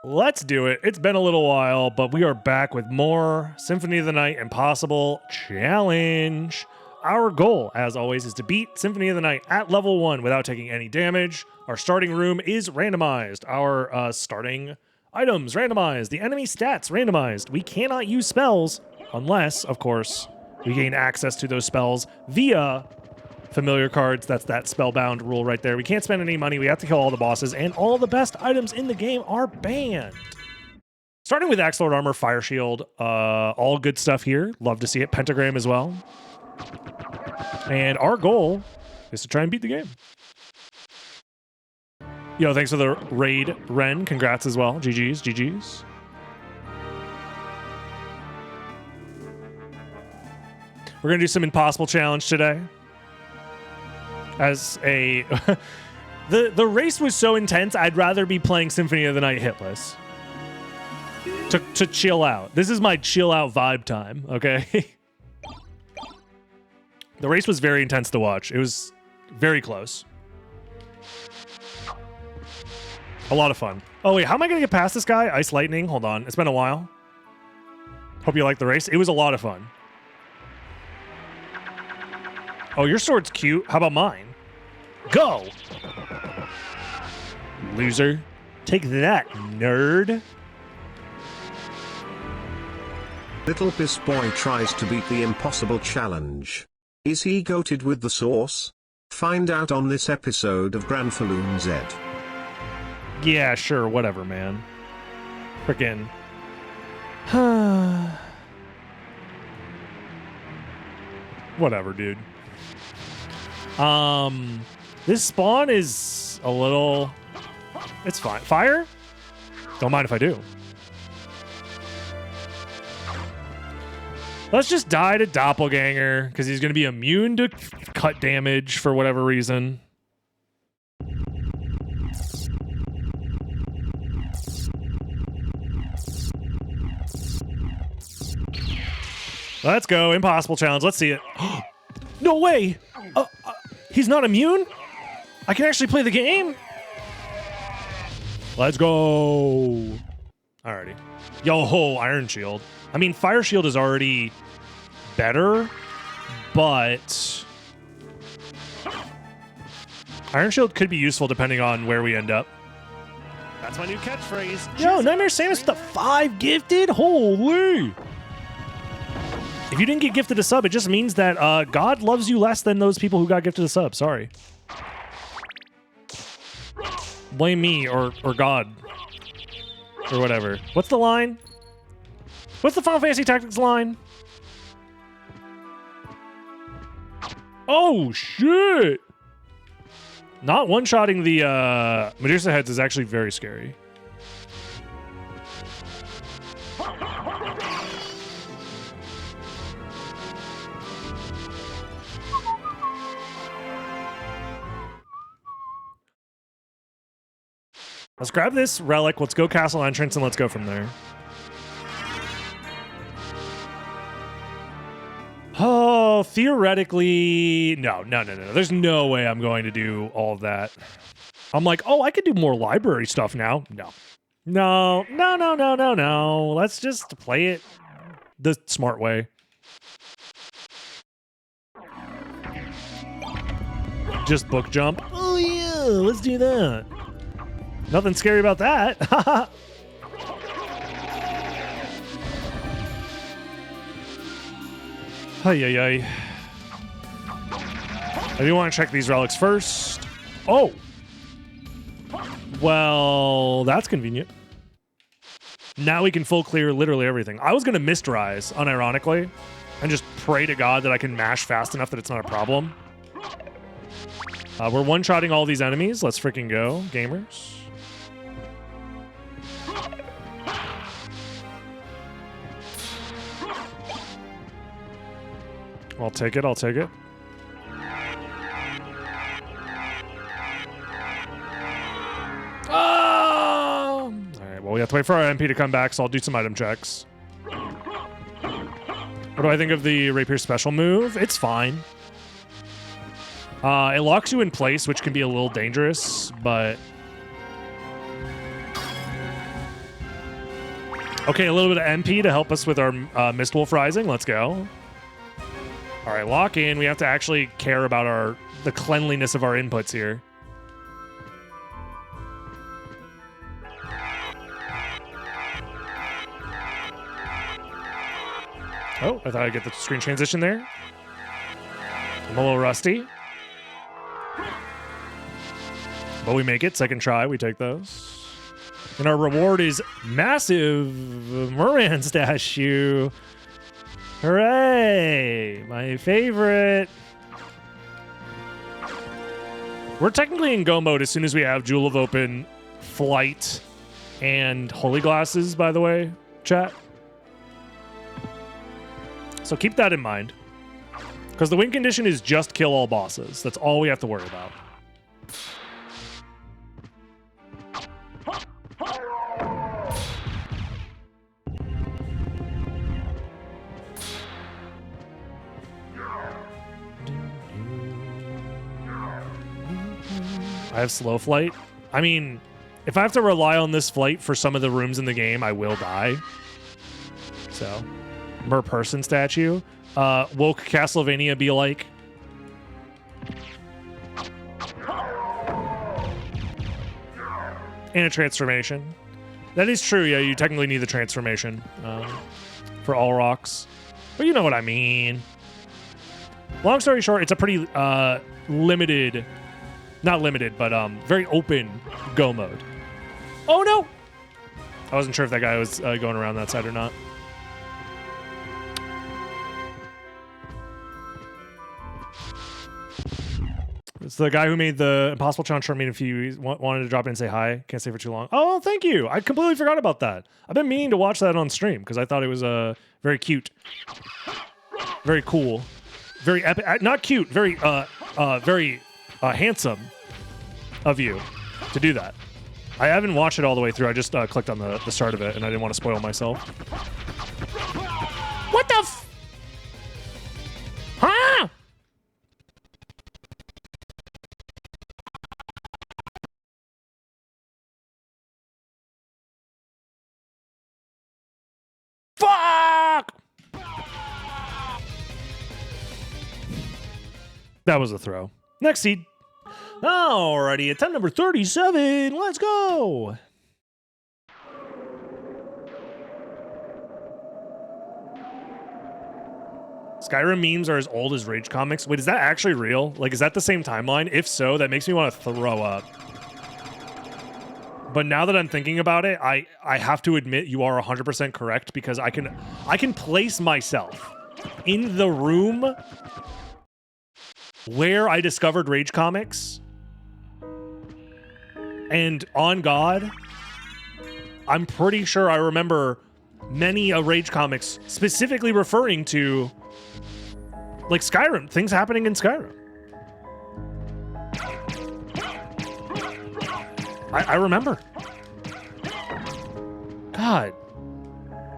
Let's do it. It's been a little while, but we are back with more Symphony of the Night Impossible Challenge. Our goal, as always, is to beat Symphony of the Night at level 1 without taking any damage. Our starting room is randomized. Our starting items randomized. The enemy stats randomized. We cannot use spells unless, of course, we gain access to those spells via familiar cards. That's that spellbound rule right there. We can't spend any money. We have to kill all the bosses, and all the best items in the game are banned. Starting with Axe Lord Armor, Fire Shield, all good stuff here. Love to see it. Pentagram as well. And our goal is to try and beat the game. Yo, thanks for the raid, Ren. Congrats as well. GG's, GG's. We're going to do some Impossible Challenge today. As a... the race was so intense, I'd rather be playing Symphony of the Night hitless. To chill out. This is my chill out vibe time, okay? The race was very intense to watch. It was very close. A lot of fun. Oh, wait, how am I going to get past this guy? Ice Lightning? Hold on. It's been a while. Hope you liked the race. It was a lot of fun. Oh, your sword's cute. How about mine? Go! Loser. Take that, nerd. Little Piss Boy tries to beat the Impossible Challenge. Is he goated with the sauce? Find out on this episode of Granfalloon Z. Yeah, sure, whatever, man. Frickin'. Whatever, dude. This spawn is a little... It's fine. Fire? Don't mind if I do. Let's just die to Doppelganger, because he's going to be immune to cut damage for whatever reason. Let's go. Impossible Challenge. Let's see it. No way! He's not immune? I can actually play the game? Let's go. Alrighty. Yo, Iron Shield. I mean, Fire Shield is already better, but Iron Shield could be useful depending on where we end up. That's my new catchphrase. Yo, Nightmare Samus with the 5 gifted? Holy! If you didn't get gifted a sub, it just means that God loves you less than those people who got gifted a sub. Sorry. Blame me or God. Or whatever. What's the line? What's the Final Fantasy Tactics line? Oh, shit! Not one-shotting the Medusa heads is actually very scary. Let's grab this relic, let's go castle entrance, and let's go from there. Oh, theoretically... No. There's no way I'm going to do all of that. I'm like, oh, I could do more library stuff now. No. Let's just play it the smart way. Just book jump. Oh, yeah, let's do that. Nothing scary about that. Ay. I do want to check these relics first. Oh. Well, that's convenient. Now we can full clear literally everything. I was going to Mist Rise, unironically, and just pray to God that I can mash fast enough that it's not a problem. We're one-shotting all these enemies. Let's freaking go, gamers. I'll take it. Oh! Alright, well, we have to wait for our MP to come back, so I'll do some item checks. What do I think of the Rapier special move? It's fine. It locks you in place, which can be a little dangerous, but Okay, a little bit of MP to help us with our Mistwolf Rising. Let's go. All right, lock in. We have to actually care about the cleanliness of our inputs here. Oh, I thought I'd get the screen transition there. I'm a little rusty. But we make it. Second try, we take those. And our reward is massive Merman statue. Hooray! My favorite. We're technically in go mode as soon as we have Jewel of Open, Flight, and Holy Glasses, by the way, chat. So keep that in mind. Because the win condition is just kill all bosses. That's all we have to worry about. I have slow flight. I mean, if I have to rely on this flight for some of the rooms in the game, I will die. So, mer person statue. Woke Castlevania be like? And a transformation. That is true, yeah, you technically need the transformation for all rocks. But you know what I mean. Long story short, it's a pretty limited... Not limited, but very open go mode. Oh, no! I wasn't sure if that guy was going around that side or not. It's the guy who made the Impossible Challenge short meeting a few wanted to drop in and say hi. Can't stay for too long. Oh, thank you. I completely forgot about that. I've been meaning to watch that on stream because I thought it was very cute. Very cool. Very epic. Not cute. Very, very handsome of you to do that. I haven't watched it all the way through. I just clicked on the start of it, and I didn't want to spoil myself. What the f... Huh? Fuck! That was a throw. Next seed. Alrighty, attempt number 37. Let's go. Skyrim memes are as old as Rage comics. Wait, is that actually real? Like, is that the same timeline? If so, that makes me want to throw up. But now that I'm thinking about it, I have to admit you are 100% correct because I can place myself in the room where I discovered Rage comics. And on God, I'm pretty sure I remember many Rage comics specifically referring to like Skyrim, things happening in Skyrim. I remember. God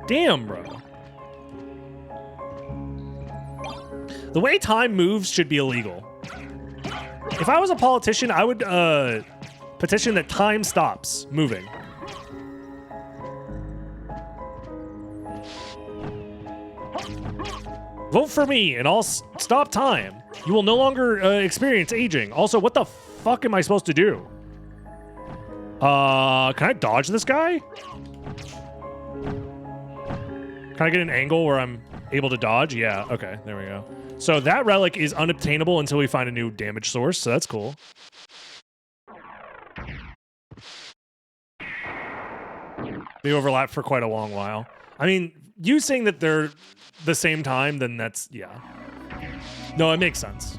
damn, bro. The way time moves should be illegal. If I was a politician, I would petition that time stops moving. Vote for me and I'll stop time. You will no longer experience aging. Also, what the fuck am I supposed to do? Can I dodge this guy? Can I get an angle where I'm able to dodge? Yeah, okay, there we go. So that relic is unobtainable until we find a new damage source, so that's cool. They overlap for quite a long while. I mean, you saying that they're the same time, then that's, yeah. No, it makes sense.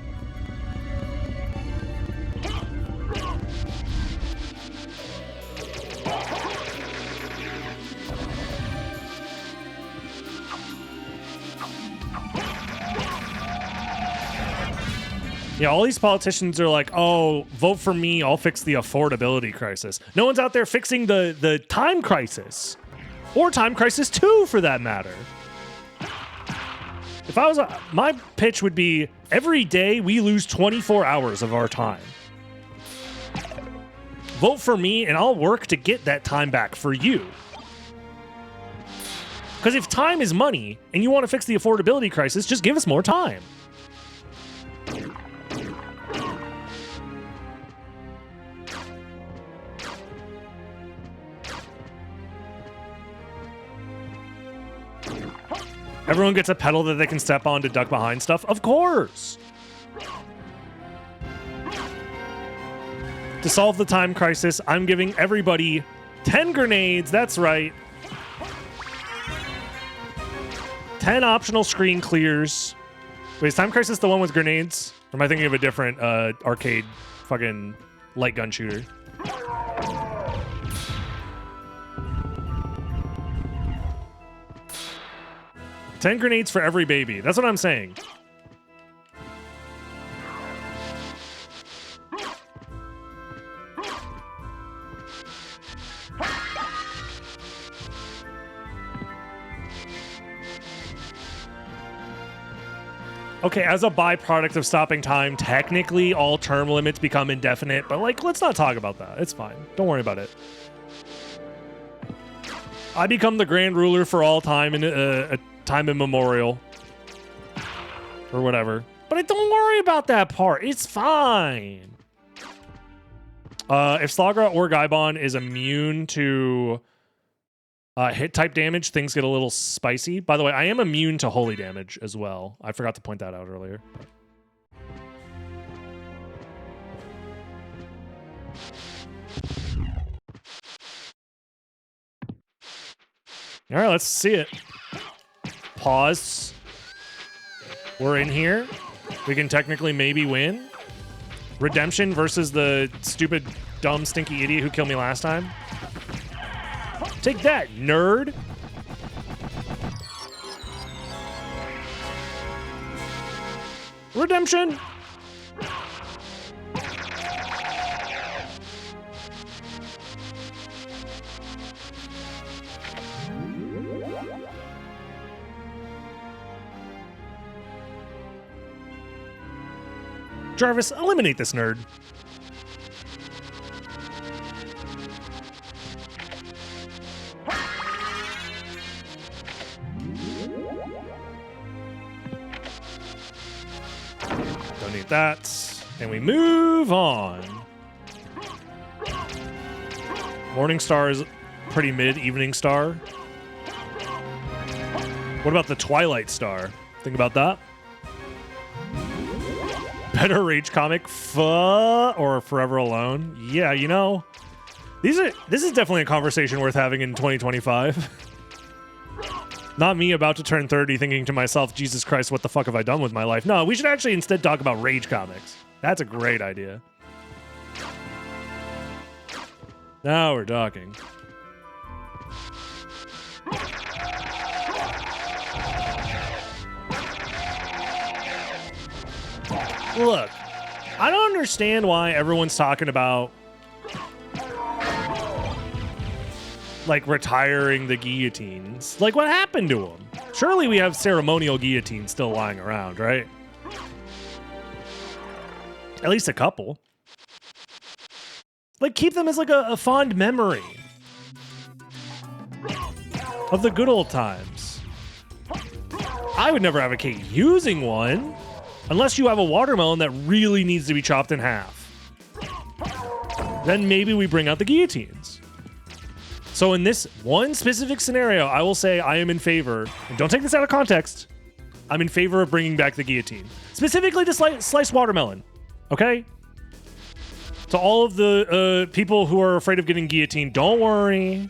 Yeah, all these politicians are like, oh, vote for me, I'll fix the affordability crisis. No one's out there fixing the time crisis. Or Time Crisis 2, for that matter. If I was my pitch would be, every day we lose 24 hours of our time. Vote for me, and I'll work to get that time back for you. Because if time is money and you want to fix the affordability crisis, just give us more time. Everyone gets a pedal that they can step on to duck behind stuff? Of course! To solve the time crisis, I'm giving everybody 10 grenades, that's right. 10 optional screen clears. Wait, is Time Crisis the one with grenades? Or am I thinking of a different arcade fucking light gun shooter? Ten grenades for every baby. That's what I'm saying. Okay, as a byproduct of stopping time, technically all term limits become indefinite, but like, let's not talk about that. It's fine. Don't worry about it. I become the grand ruler for all time in a time immemorial. Or whatever. But don't worry about that part. It's fine. If Slagra or Gaibon is immune to hit type damage, things get a little spicy. By the way, I am immune to holy damage as well. I forgot to point that out earlier. All right, let's see it. Pause. We're in here. We can technically maybe win. Redemption versus the stupid, dumb, stinky idiot who killed me last time. Take that, nerd. Redemption. Jarvis, eliminate this nerd. Don't need that. And we move on. Morning Star is pretty mid. Evening Star. What about the Twilight Star? Think about that. Better Rage comic, or Forever Alone. Yeah, you know, this is definitely a conversation worth having in 2025. Not me about to turn 30 thinking to myself, Jesus Christ, what the fuck have I done with my life? No, we should actually instead talk about Rage comics. That's a great idea. Now we're talking. Look, I don't understand why everyone's talking about like retiring the guillotines. Like, what happened to them? Surely we have ceremonial guillotines still lying around, right? At least a couple. Like, keep them as like a fond memory of the good old times. I would never advocate using one. Unless you have a watermelon that really needs to be chopped in half. Then maybe we bring out the guillotines. So in this one specific scenario, I will say I am in favor, and don't take this out of context, I'm in favor of bringing back the guillotine. Specifically to slice watermelon, okay? To all of the people who are afraid of getting guillotined, don't worry.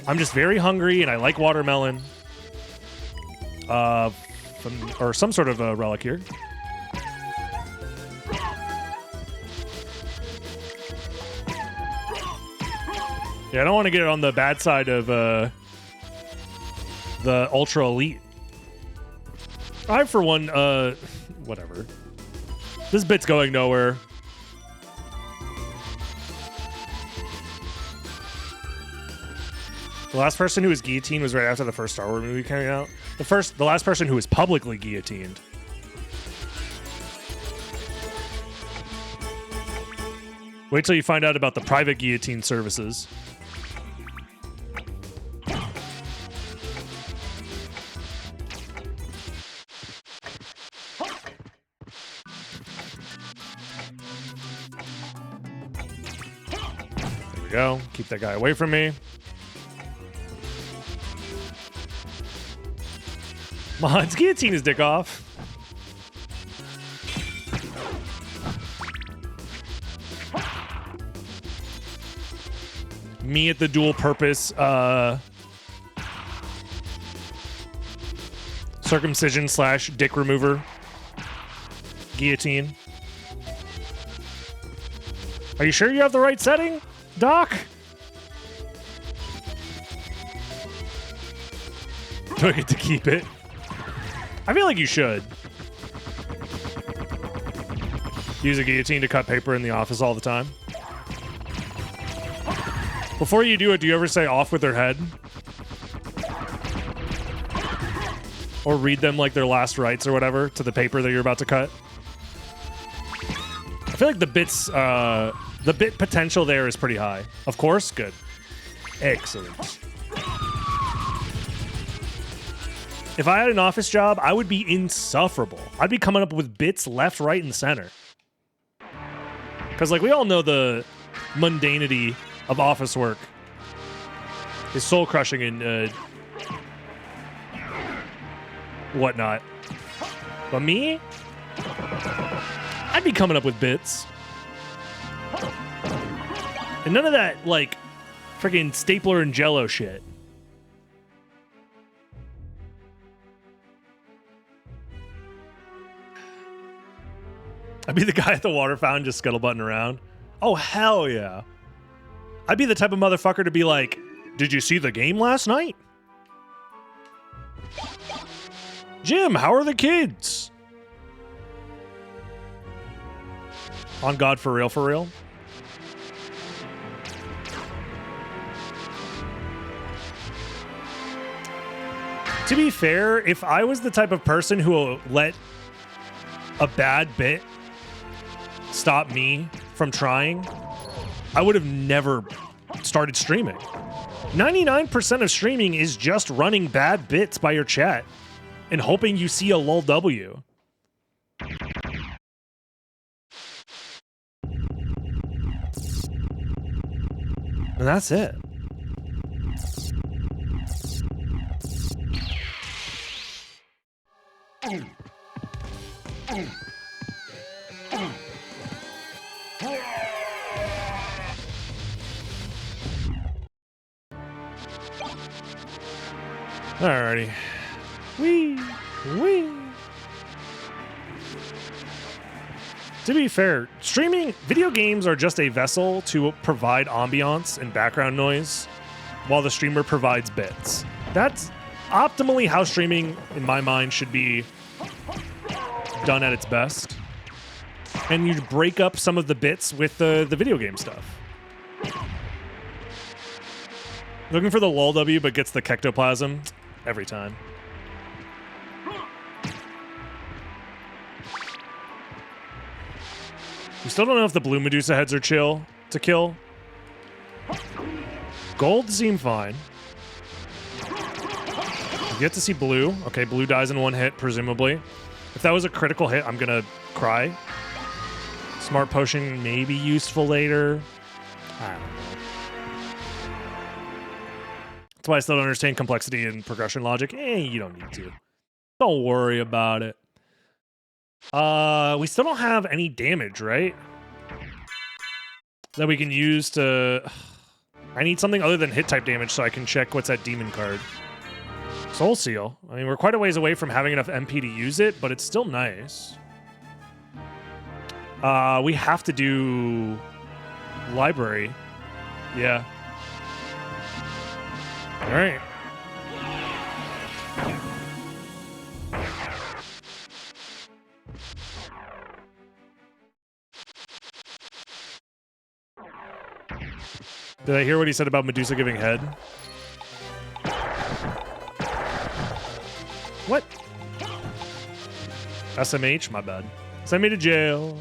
I'm just very hungry, and I like watermelon. Or some sort of a relic here. Yeah, I don't want to get it on the bad side of the ultra elite. I, for one, whatever. This bit's going nowhere. The last person who was guillotined was right after the first Star Wars movie came out. The last person who was publicly guillotined. Wait till you find out about the private guillotine services. go. Keep that guy away from me. Let's guillotine his dick off. Me at the dual purpose circumcision / dick remover guillotine. Are you sure you have the right setting, Doc? Do I get to keep it? I feel like you should. Use a guillotine to cut paper in the office all the time. Before you do it, do you ever say off with their head? Or read them like their last rites or whatever to the paper that you're about to cut? I feel like the bit potential there is pretty high. Of course, good. Excellent. If I had an office job, I would be insufferable. I'd be coming up with bits left, right, and center. Because, like, we all know the mundanity of office work is soul-crushing and whatnot. But me? I'd be coming up with bits. And none of that, like, freaking stapler and jello shit. I'd be the guy at the water fountain just scuttlebutting around. Oh, hell yeah. I'd be the type of motherfucker to be like, did you see the game last night? Jim, how are the kids? On God, for real, for real? To be fair, if I was the type of person who will let a bad bit stop me from trying, I would have never started streaming. 99% of streaming is just running bad bits by your chat and hoping you see a lol W. And that's it. Alrighty. Wee. To be fair, video games are just a vessel to provide ambiance and background noise while the streamer provides bits. That's optimally how streaming, in my mind, should be done at its best. And you break up some of the bits with the video game stuff. Looking for the lol W, but gets the kectoplasm every time. We still don't know if the blue Medusa heads are chill to kill. Gold seem fine. We get to see blue. Okay, blue dies in one hit, presumably. If that was a critical hit, I'm gonna cry. Smart potion may be useful later. I don't know. That's why I still don't understand complexity and progression logic. You don't need to. Don't worry about it. We still don't have any damage, right? That we can use to... I need something other than hit type damage so I can check what's that demon card. Soul Seal. I mean, we're quite a ways away from having enough MP to use it, but it's still nice. We have to do... Library. Yeah. Alright. Did I hear what he said about Medusa giving head? What? SMH? My bad. Send me to jail.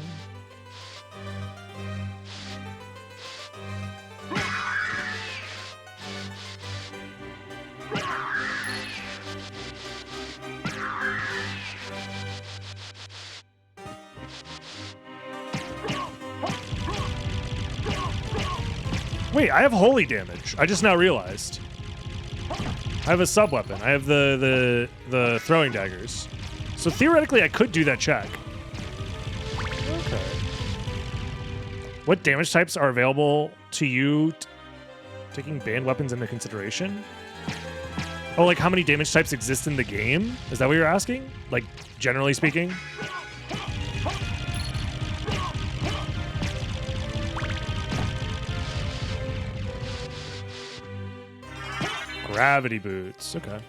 Wait, I have holy damage. I just now realized. I have a sub-weapon. I have the throwing daggers. So theoretically, I could do that check. Okay. What damage types are available to you taking banned weapons into consideration? Oh, like how many damage types exist in the game? Is that what you're asking? Like, generally speaking? Gravity boots. Okay.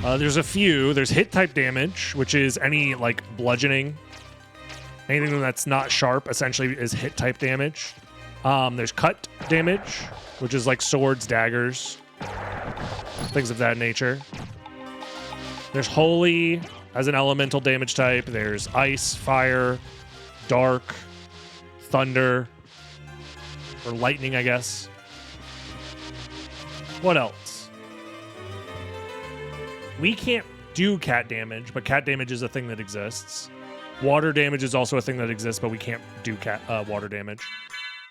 There's a few. There's hit type damage, which is any like bludgeoning. Anything that's not sharp essentially is hit type damage. There's cut damage, which is like swords, daggers, things of that nature. There's holy as an elemental damage type. There's ice, fire, dark, thunder, or lightning, I guess. What else? We can't do cat damage, but cat damage is a thing that exists. Water damage is also a thing that exists, but we can't do water damage.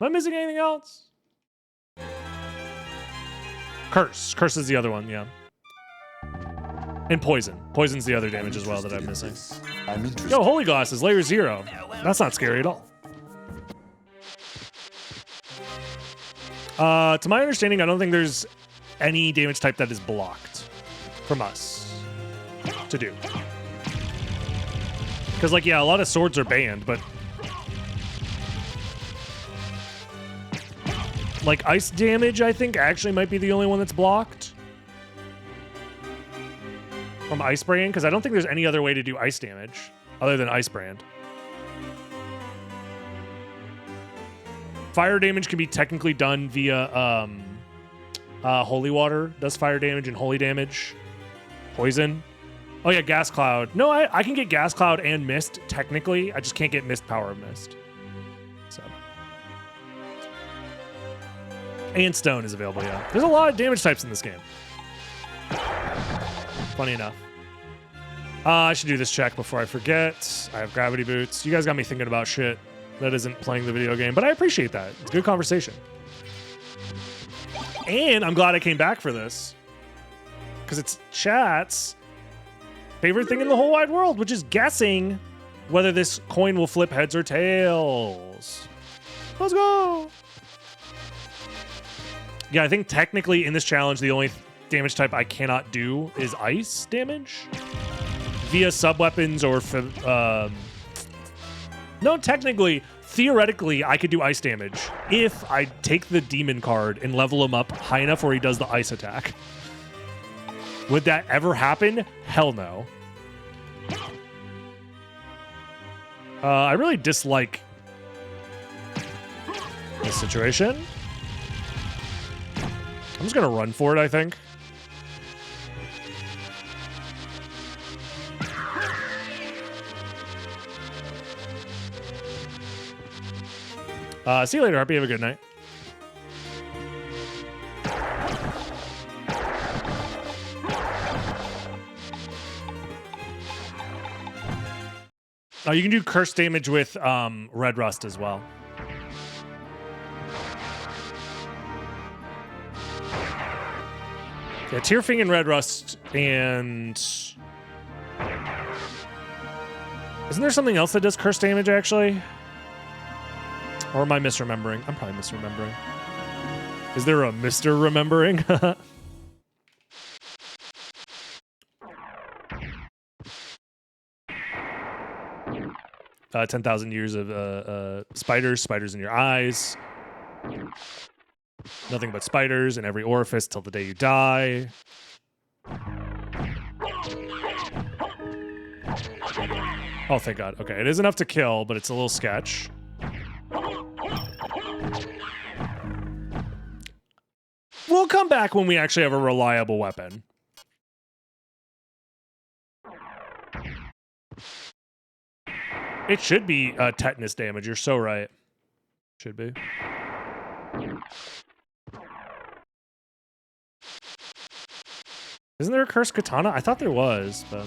Am I missing anything else? Curse. Curse is the other one, yeah. And poison. Poison's the other damage as well that I'm missing. Yo, holy glasses, layer 0. That's not scary at all. To my understanding, I don't think there's any damage type that is blocked from us to do. Because, like, yeah, a lot of swords are banned, but like ice damage, I think, actually might be the only one that's blocked from Ice Brand, because I don't think there's any other way to do ice damage other than Ice Brand. Fire damage can be technically done via holy water does fire damage and holy damage. Poison. Oh yeah, gas cloud. No, I can get gas cloud and mist technically. I just can't get mist power of mist. So. And stone is available, yeah. There's a lot of damage types in this game. Funny enough. I should do this check before I forget. I have gravity boots. You guys got me thinking about shit that isn't playing the video game, but I appreciate that. It's a good conversation. And I'm glad I came back for this, because it's chat's favorite thing in the whole wide world, which is guessing whether this coin will flip heads or tails. Let's go. Yeah, I think technically in this challenge, the only damage type I cannot do is ice damage via sub-weapons or no, technically, theoretically, I could do ice damage if I take the demon card and level him up high enough where he does the ice attack. Would that ever happen? Hell no. I really dislike this situation. I'm just gonna run for it, I think. See you later, Harpy. Have a good night. Oh, you can do curse damage with red rust as well. Yeah, Tearfing and red rust, and isn't there something else that does curse damage actually? Or am I misremembering? I'm probably misremembering. Is there a Mr. Remembering? 10,000 years of spiders in your eyes. Nothing but spiders in every orifice till the day you die. Oh, thank God. Okay, it is enough to kill, but it's a little sketch. We'll come back when we actually have a reliable weapon. It should be tetanus damage. You're so right. Should be. Isn't there a cursed katana? I thought there was, but...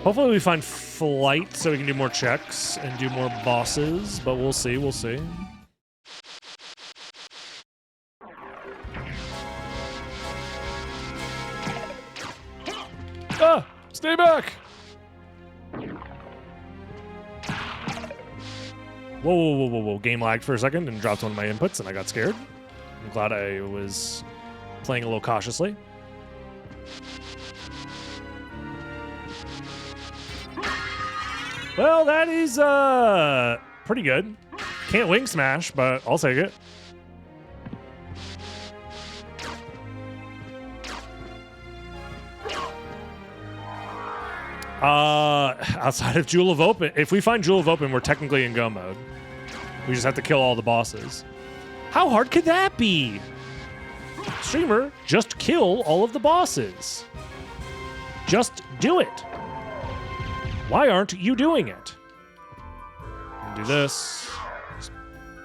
Hopefully we find flight so we can do more checks and do more bosses, but we'll see, we'll see. Ah! Stay back! Whoa, whoa, whoa, whoa, whoa. Game lagged for a second and dropped one of my inputs and I got scared. I'm glad I was playing a little cautiously. Well, that is pretty good. Can't wing smash, but I'll take it. Outside of Jewel of Open, if we find Jewel of Open, we're technically in go mode. We just have to kill all the bosses. How hard could that be? Streamer, just kill all of the bosses. Just do it. Why aren't you doing it? Do this. Just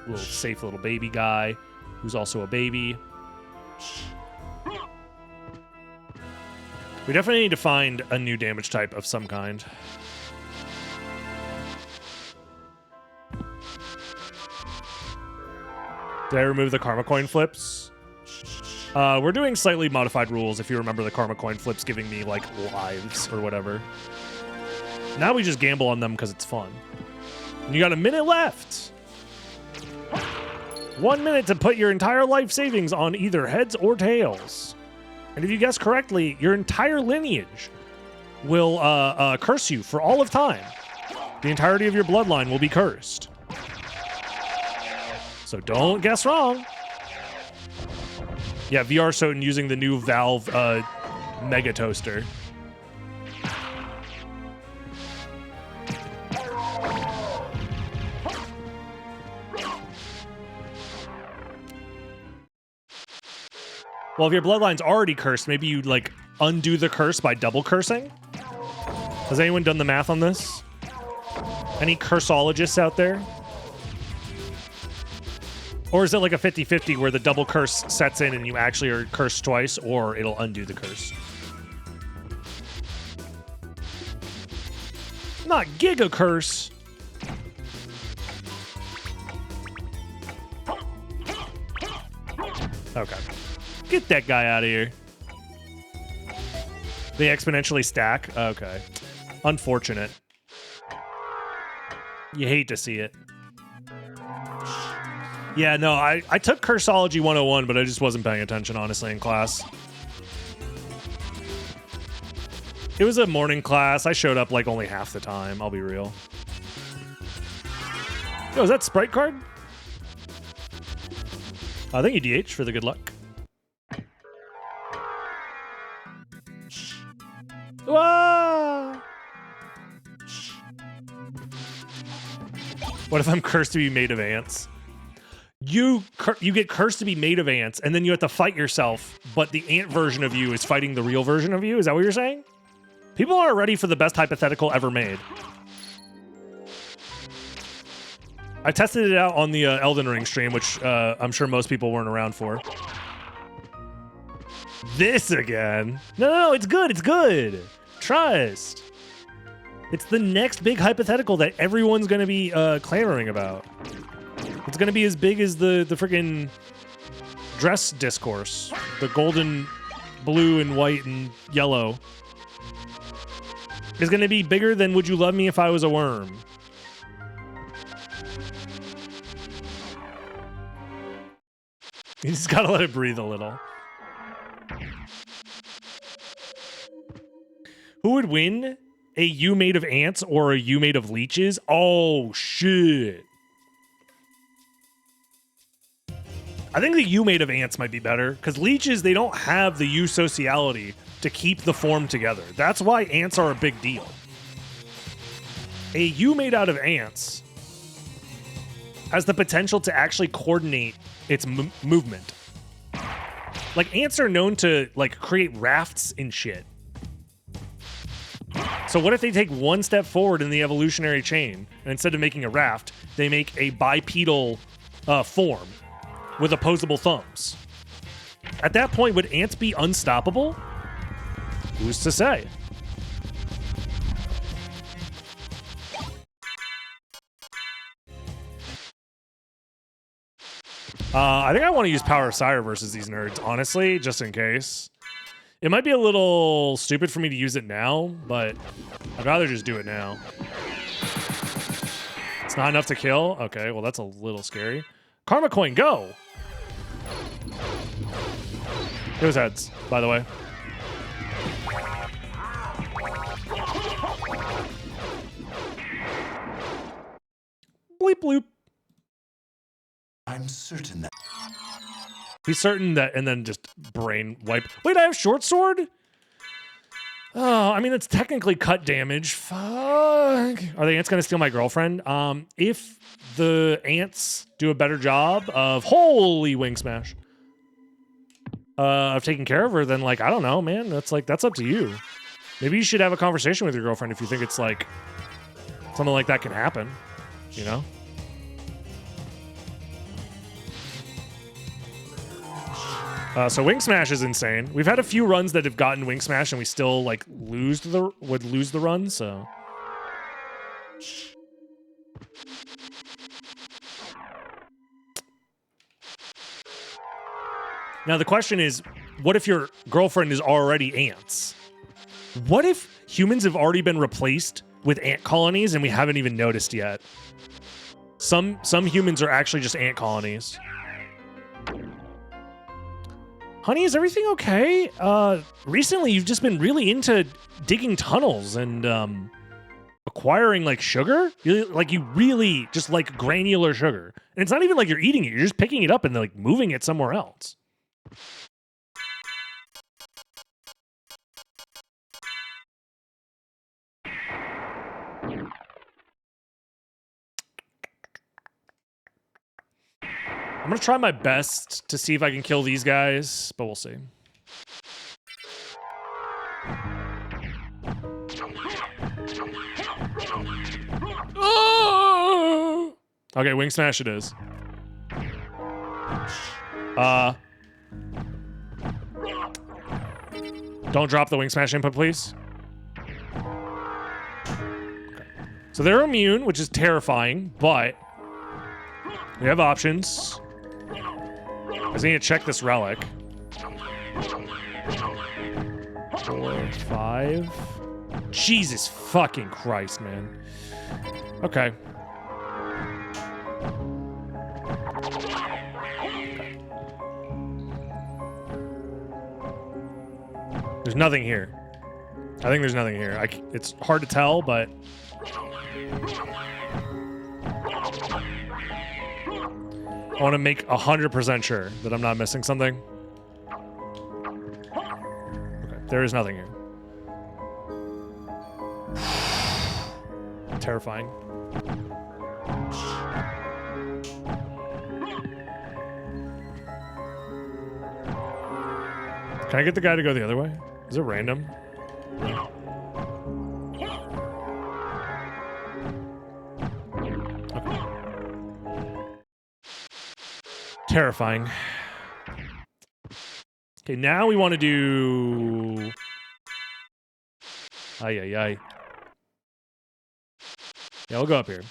little safe little baby guy who's also a baby. We definitely need to find a new damage type of some kind. Did I remove the karma coin flips? We're doing slightly modified rules if you remember the karma coin flips giving me like lives or whatever. Now we just gamble on them because it's fun. And you got a minute left. 1 minute to put your entire life savings on either heads or tails. And if you guess correctly, your entire lineage will curse you for all of time. The entirety of your bloodline will be cursed. So don't guess wrong. Yeah, VR SotN using the new Valve Mega Toaster. Well, if your bloodline's already cursed, maybe you like undo the curse by double cursing. Has anyone done the math on this? Any cursologists out there? Or is it like a 50-50 where the double curse sets in and you actually are cursed twice, or it'll undo the curse? Not Giga Curse. Okay. Get that guy out of here. They exponentially stack? Okay. Unfortunate. You hate to see it. Yeah, no, I took Cursology 101, but I just wasn't paying attention, honestly, in class. It was a morning class. I showed up like only half the time, I'll be real. Yo, is that Sprite card? Thank you, DH, for the good luck. Whoa! What if I'm cursed to be made of ants? You get cursed to be made of ants, and then you have to fight yourself, but the ant version of you is fighting the real version of you? Is that what you're saying? People aren't ready for the best hypothetical ever made. I tested it out on the Elden Ring stream, which I'm sure most people weren't around for. This again? No, it's good, it's good. Trust. It's the next big hypothetical that everyone's going to be clamoring about. It's going to be as big as the freaking dress discourse. The golden, blue, and white, and yellow. It's going to be bigger than Would You Love Me If I Was a Worm? You just got to let it breathe a little. Who would win? A you made of ants or a you made of leeches? Oh, shit. I think the you made of ants might be better, because leeches, they don't have the you sociality to keep the form together. That's why ants are a big deal. A you made out of ants has the potential to actually coordinate its movement. Like, ants are known to, like, create rafts and shit. So what if they take one step forward in the evolutionary chain, and instead of making a raft, they make a bipedal form with opposable thumbs? At that point, would ants be unstoppable? Who's to say? I think I want to use Power of Sire versus these nerds, honestly, just in case. It might be a little stupid for me to use it now, but I'd rather just do it now. It's not enough to kill? Okay, well, that's a little scary. Karma coin, go! It was heads, by the way. Bleep bloop. I'm certain that. He's certain that, and then just brain wipe. Wait, I have short sword? Oh, I mean, it's technically cut damage. Fuck. Are the ants going to steal my girlfriend? If the ants do a better job of, holy wing smash, of taking care of her, then, like, I don't know, man. That's up to you. Maybe you should have a conversation with your girlfriend if you think it's, like, something like that can happen, you know? So Wing Smash is insane. We've had a few runs that have gotten Wing Smash and we still like would lose the run, so. Now the question is, what if your girlfriend is already ants? What if humans have already been replaced with ant colonies and we haven't even noticed yet? Some humans are actually just ant colonies. Honey, is everything okay? Recently you've just been really into digging tunnels and acquiring like sugar. You really just like granular sugar. And it's not even like you're eating it, you're just picking it up and like moving it somewhere else. I'm gonna try my best to see if I can kill these guys, but we'll see. Oh! Okay, Wing Smash it is. Don't drop the Wing Smash input, please. Okay. So they're immune, which is terrifying, but we have options. I just need to check this relic. 4, 5. Jesus fucking Christ, man. Okay. There's nothing here. I think there's nothing here. It's hard to tell, but... I want to make 100% sure that I'm not missing something. Okay, there is nothing here. Terrifying. Can I get the guy to go the other way? Is it random? No. Terrifying. Okay, now we want to do... Ay, ay, ay. Yeah, we'll go up here.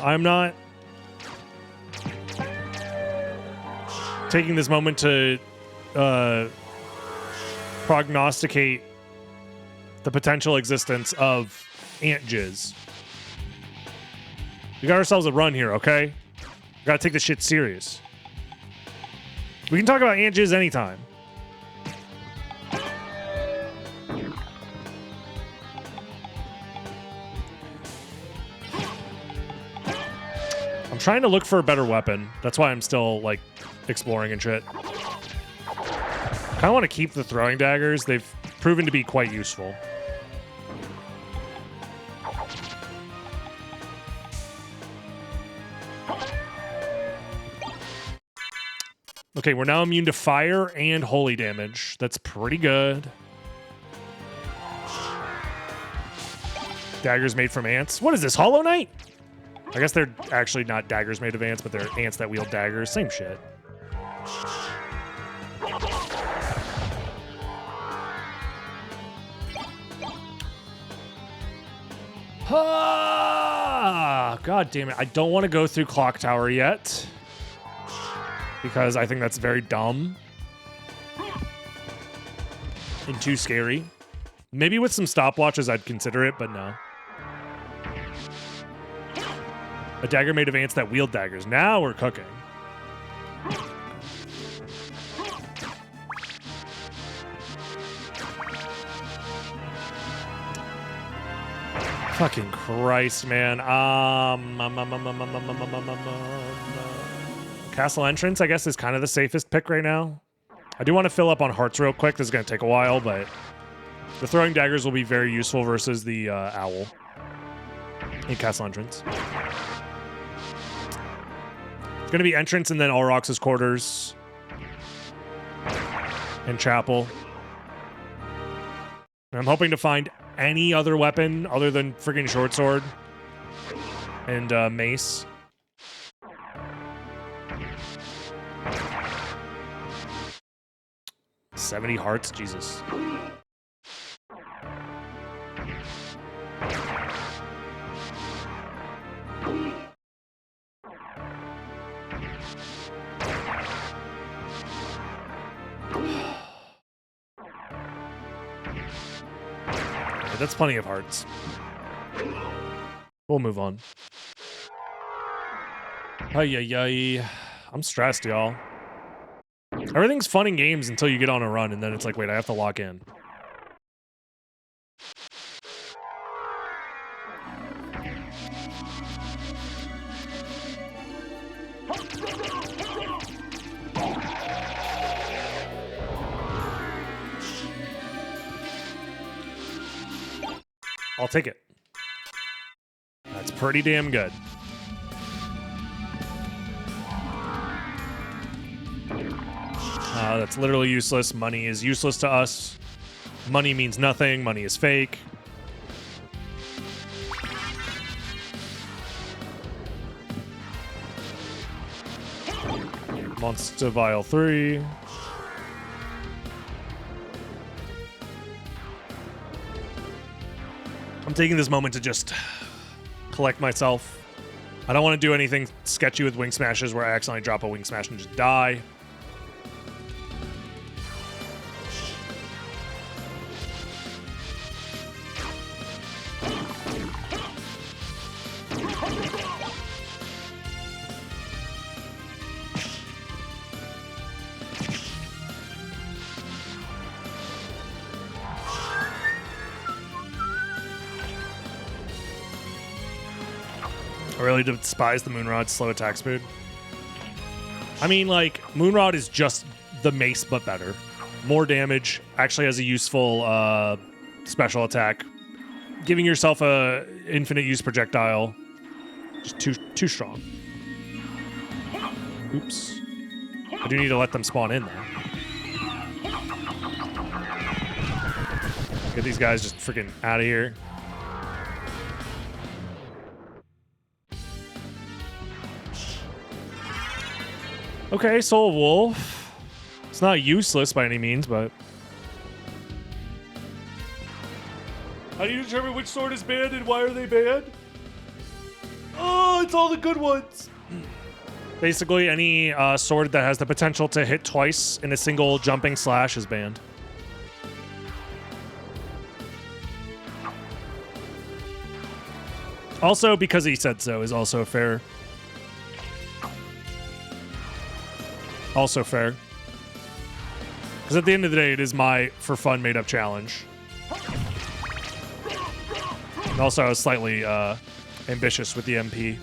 I'm not taking this moment to prognosticate the potential existence of ant jizz. We got ourselves a run here, okay? We gotta take this shit serious. We can talk about ant jizz anytime. I'm trying to look for a better weapon. That's why I'm still, like, exploring and shit. I want to keep the throwing daggers. They've proven to be quite useful. Okay, we're now immune to fire and holy damage. That's pretty good. Daggers made from ants. What is this, Hollow Knight? I guess they're actually not daggers made of ants, but they're ants that wield daggers. Same shit. Ah, God damn it. I don't want to go through Clock Tower yet, because I think that's very dumb and too scary. Maybe with some stopwatches I'd consider it, but no. A dagger made of ants that wield daggers. Now we're cooking. Fucking Christ, man. Castle entrance, I guess, is kind of the safest pick right now. I do want to fill up on hearts real quick. This is going to take a while, but the throwing daggers will be very useful versus the owl in castle entrance. It's going to be entrance and then Olrox's quarters and chapel. And I'm hoping to find any other weapon other than freaking short sword and mace. $70 hearts, Jesus. That's plenty of hearts. We'll move on. Ay. I'm stressed, y'all. Everything's fun in games until you get on a run, and then it's like, wait, I have to lock in. I'll take it. That's pretty damn good. That's literally useless. Money is useless to us. Money means nothing. Money is fake. Monster Vial 3. I'm taking this moment to just collect myself. I don't want to do anything sketchy with wing smashes where I accidentally drop a wing smash and just die. I really despise the Moonrod's slow attack speed. I mean, like, Moonrod is just the mace, but better. More damage, actually has a useful special attack. Giving yourself a infinite use projectile. Just too strong. Oops. I do need to let them spawn in there. Get these guys just freaking out of here. Okay, Soul Wolf. It's not useless by any means, but... How do you determine which sword is banned and why are they banned? Oh, it's all the good ones. Basically, any sword that has the potential to hit twice in a single jumping slash is banned. Also, because he said so is also fair. Also fair. Because at the end of the day, it is my for fun made up challenge. And also, I was slightly ambitious with the MP.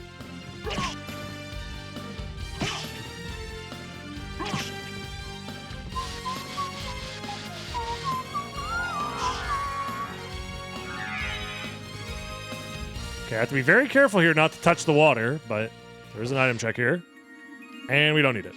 Okay, I have to be very careful here not to touch the water, but there's an item check here. And we don't need it.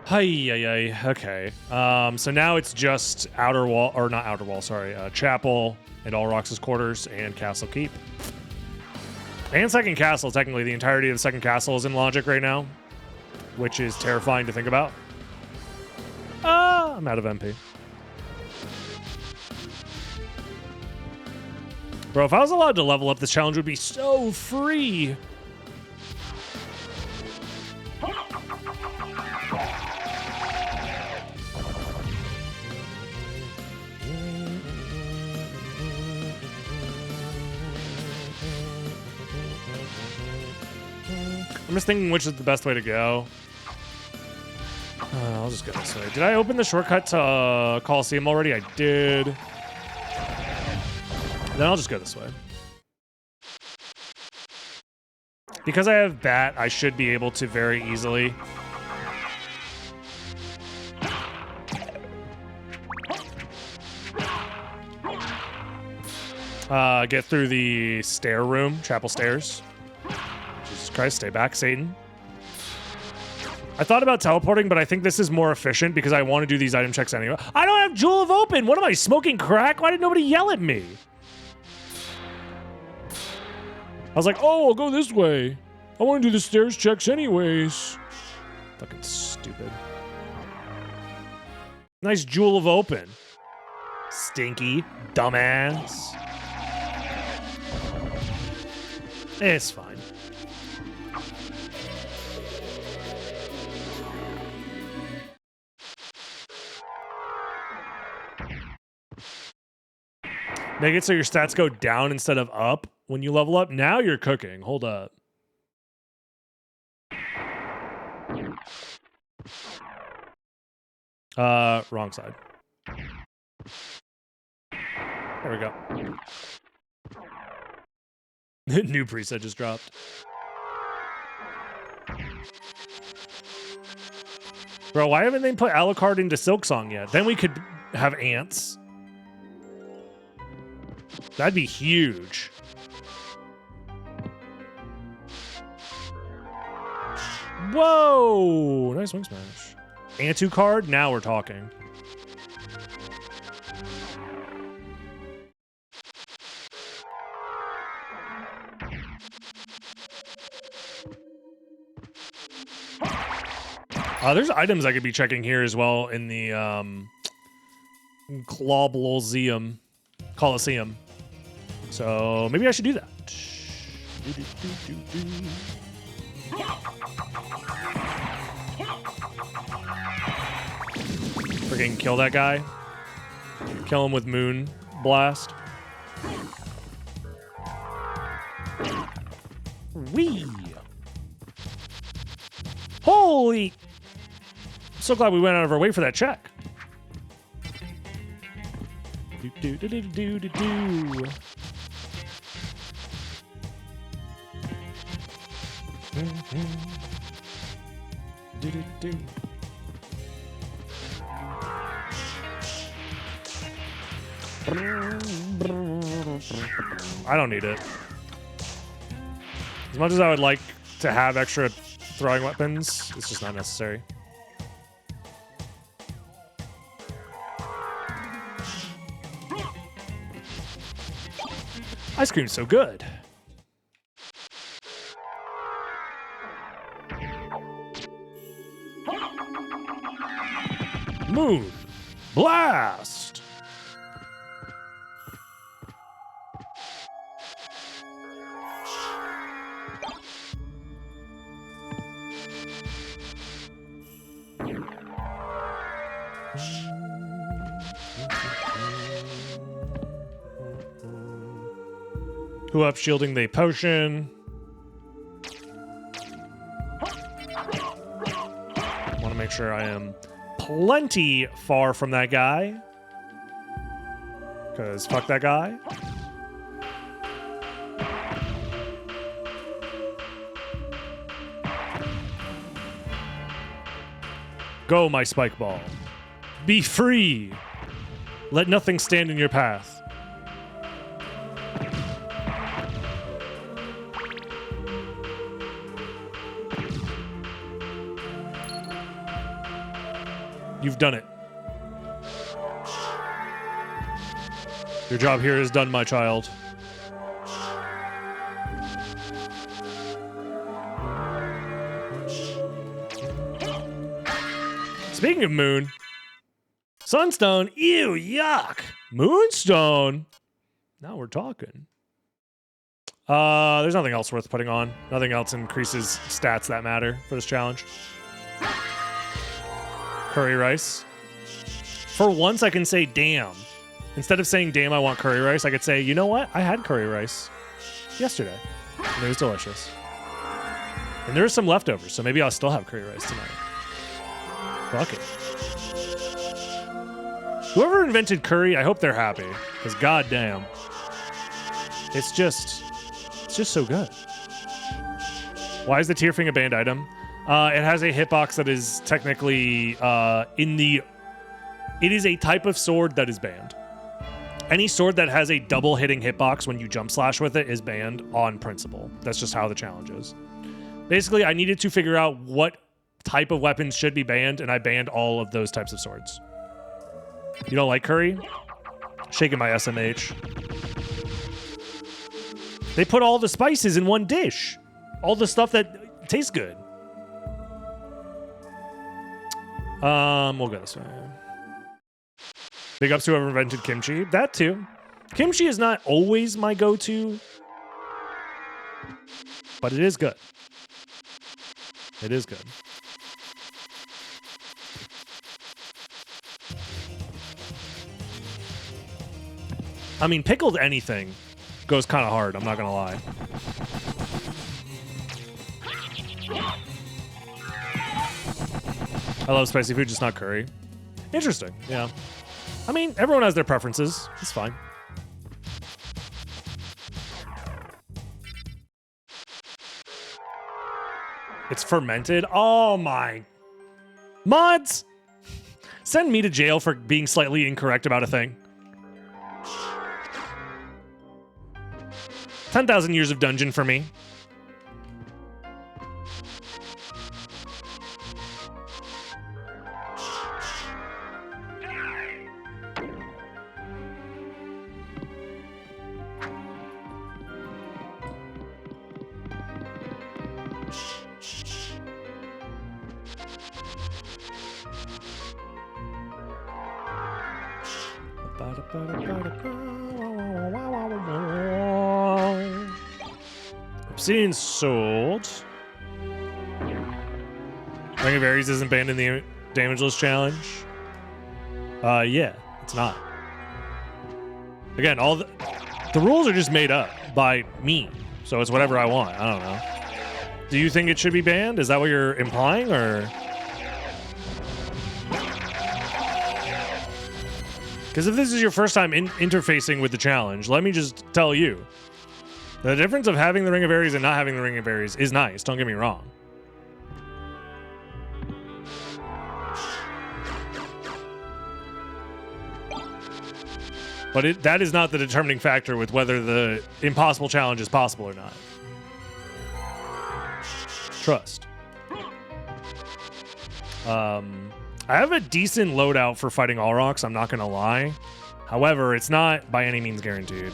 Hi. Okay. So now it's just outer wall, or not outer wall, sorry. Chapel and All Rocks' quarters and Castle Keep. And Second Castle, technically. The entirety of the Second Castle is in Logic right now, which is terrifying to think about. I'm out of MP. Bro, if I was allowed to level up, this challenge would be so free. I'm just thinking which is the best way to go. I'll just go this way. Did I open the shortcut to Colosseum already? I did. Then I'll just go this way. Because I have Bat, I should be able to very easily get through the stair room, chapel stairs. Jesus Christ, stay back, Satan. I thought about teleporting, but I think this is more efficient because I want to do these item checks anyway. I don't have Jewel of Open. What am I, smoking crack? Why did nobody yell at me? I was like, oh, I'll go this way. I want to do the stairs checks anyways. Fucking stupid. Nice Jewel of Open. Stinky dumbass. It's fine. Make it so your stats go down instead of up when you level up. Now you're cooking. Hold up. Wrong side. There we go. New preset just dropped. Bro, why haven't they put Alucard into Silksong yet? Then we could have ants. That'd be huge. Whoa! Nice wing smash. Antu card? Now we're talking. There's items I could be checking here as well in the Colosseum. So maybe I should do that. Freaking kill that guy. Kill him with Moon Blast. Wee! Holy! So glad we went out of our way for that check. Do. I don't need it. As much as I would like to have extra throwing weapons, it's just not necessary. Ice cream's so good. Moon Blast. Who up shielding the potion? Want to make sure I am plenty far from that guy. Because fuck that guy. Go, my spike ball. Be free. Let nothing stand in your path. You've done it. Your job here is done, my child. Speaking of moon, sunstone, ew, yuck. Moonstone. Now we're talking. There's nothing else worth putting on. Nothing else increases stats that matter for this challenge. Curry rice. For once, I can say damn. Instead of saying damn, I want curry rice, I could say, you know what? I had curry rice yesterday, and it was delicious. And there are some leftovers, so maybe I'll still have curry rice tonight. Fuck it. Whoever invented curry, I hope they're happy, because goddamn, it's just so good. Why is the tear thing a banned item? It has a hitbox that is technically it is a type of sword that is banned. Any sword that has a double hitting hitbox when you jump slash with it is banned on principle. That's just how the challenge is. Basically, I needed to figure out what type of weapons should be banned, and I banned all of those types of swords. You don't like curry? Shaking my SMH. They put all the spices in one dish. All the stuff that tastes good. We'll go this way. Big ups to whoever invented kimchi. That too. Kimchi is not always my go-to, but it is good. It is good. I mean, pickled anything goes kind of hard, I'm not gonna lie. I love spicy food, just not curry. Interesting, yeah. I mean, everyone has their preferences. It's fine. It's fermented? Oh my. Mods! Send me to jail for being slightly incorrect about a thing. 10,000 years of dungeon for me. Obsidian sold. Ring of Ares isn't banned in the damageless challenge. Yeah, it's not. Again, all the rules are just made up by me, so it's whatever I want. I don't know. Do you think it should be banned? Is that what you're implying, or? Because if this is your first time interfacing with the challenge, let me just tell you. The difference of having the Ring of Ares and not having the Ring of Ares is nice, don't get me wrong. But that is not the determining factor with whether the impossible challenge is possible or not. Trust. I have a decent loadout for fighting Aurochs, I'm not going to lie. However, it's not by any means guaranteed.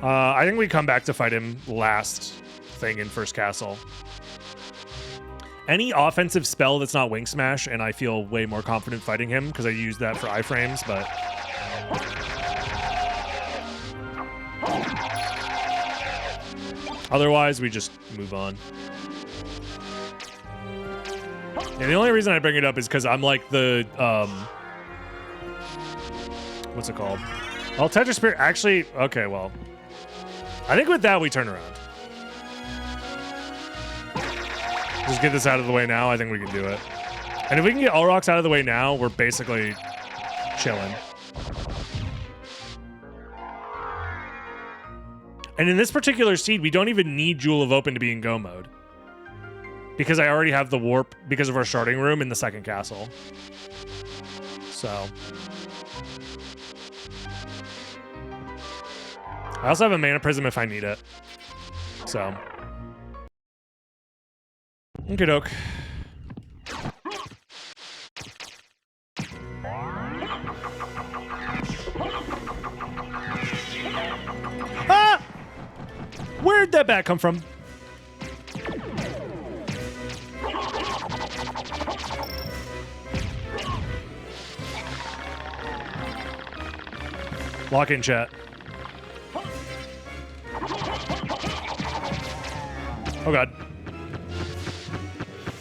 I think we come back to fight him last thing in first castle. Any offensive spell that's not Wing Smash, and I feel way more confident fighting him because I use that for iframes, but... Otherwise, we just move on. And the only reason I bring it up is because I'm like the, what's it called? Well, Tetra Spirit actually, okay, well. I think with that, we turn around. Just get this out of the way now. I think we can do it. And if we can get Aurochs out of the way now, we're basically chilling. And in this particular seed, we don't even need Jewel of Open to be in go mode. Because I already have the warp because of our starting room in the second castle. So. I also have a mana prism if I need it. So. Okay, doke. Ah! Where'd that bat come from? Lock in, chat. Oh god.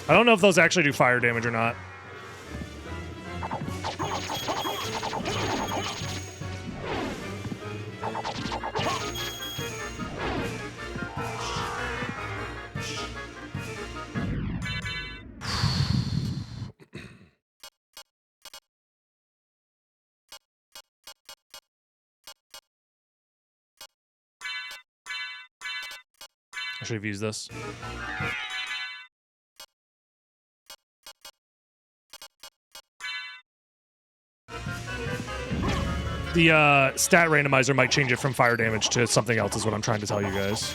I don't know if those actually do fire damage or not. I should have used this. The stat randomizer might change it from fire damage to something else is what I'm trying to tell you guys.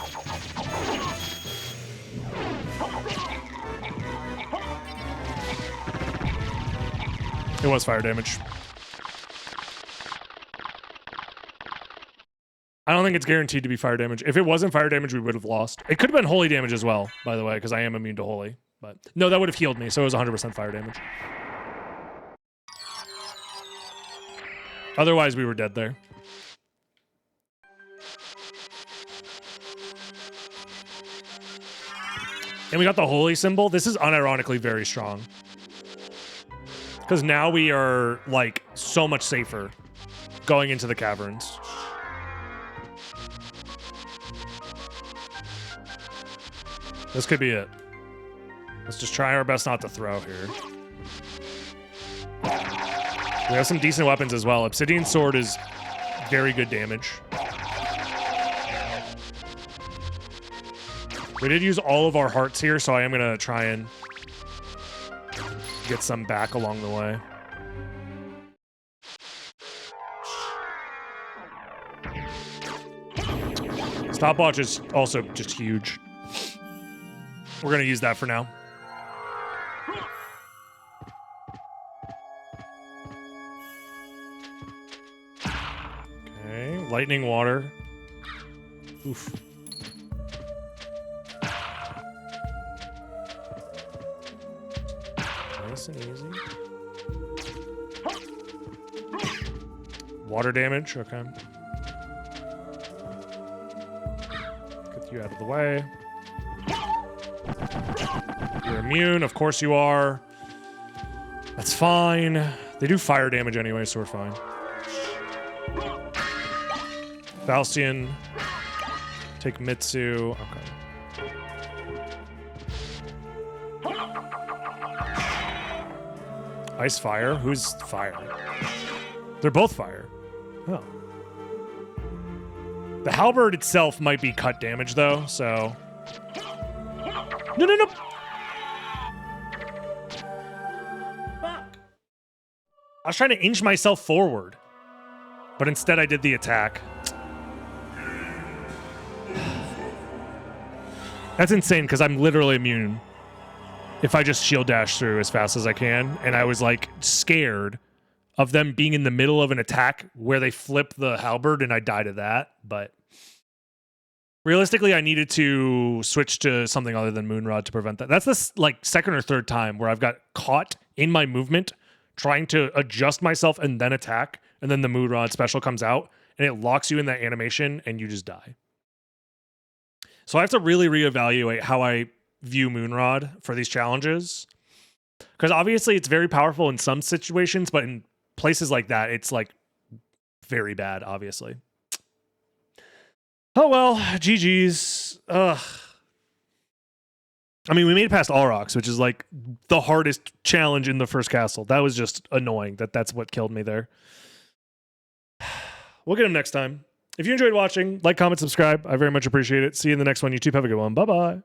It was fire damage. I don't think it's guaranteed to be fire damage. If it wasn't fire damage, we would have lost. It could have been holy damage as well, by the way, because I am immune to holy. But no, that would have healed me, so it was 100% fire damage. Otherwise, we were dead there. And we got the holy symbol. This is unironically very strong. Because now we are, like, so much safer going into the caverns. This could be it. Let's just try our best not to throw here. We have some decent weapons as well. Obsidian Sword is very good damage. We did use all of our hearts here, so I am going to try and get some back along the way. Stopwatch is also just huge. We're going to use that for now. Okay, lightning water. Oof. Nice and easy. Water damage, okay. Get you out of the way. You're immune, of course you are. That's fine. They do fire damage anyway, so we're fine. Falcion. Take Mitsu. Okay. Ice fire? Who's fire? They're both fire. Oh. The halberd itself might be cut damage though, so. No, no, no! Fuck. I was trying to inch myself forward, but instead I did the attack. That's insane because I'm literally immune if I just shield dash through as fast as I can, and I was like scared of them being in the middle of an attack where they flip the halberd and I died of that, but realistically I needed to switch to something other than Moonrod to prevent that. That's the like second or third time where I've got caught in my movement trying to adjust myself and then attack, and then the Moonrod special comes out and it locks you in that animation and you just die. So I have to really reevaluate how I view Moonrod for these challenges. Because obviously it's very powerful in some situations, but in places like that, it's like very bad, obviously. Oh well, GG's. Ugh. I mean, we made it past Aurochs, which is like the hardest challenge in the first castle. That was just annoying. That's what killed me there. We'll get him next time. If you enjoyed watching, like, comment, subscribe. I very much appreciate it. See you in the next one, YouTube. Have a good one. Bye-bye.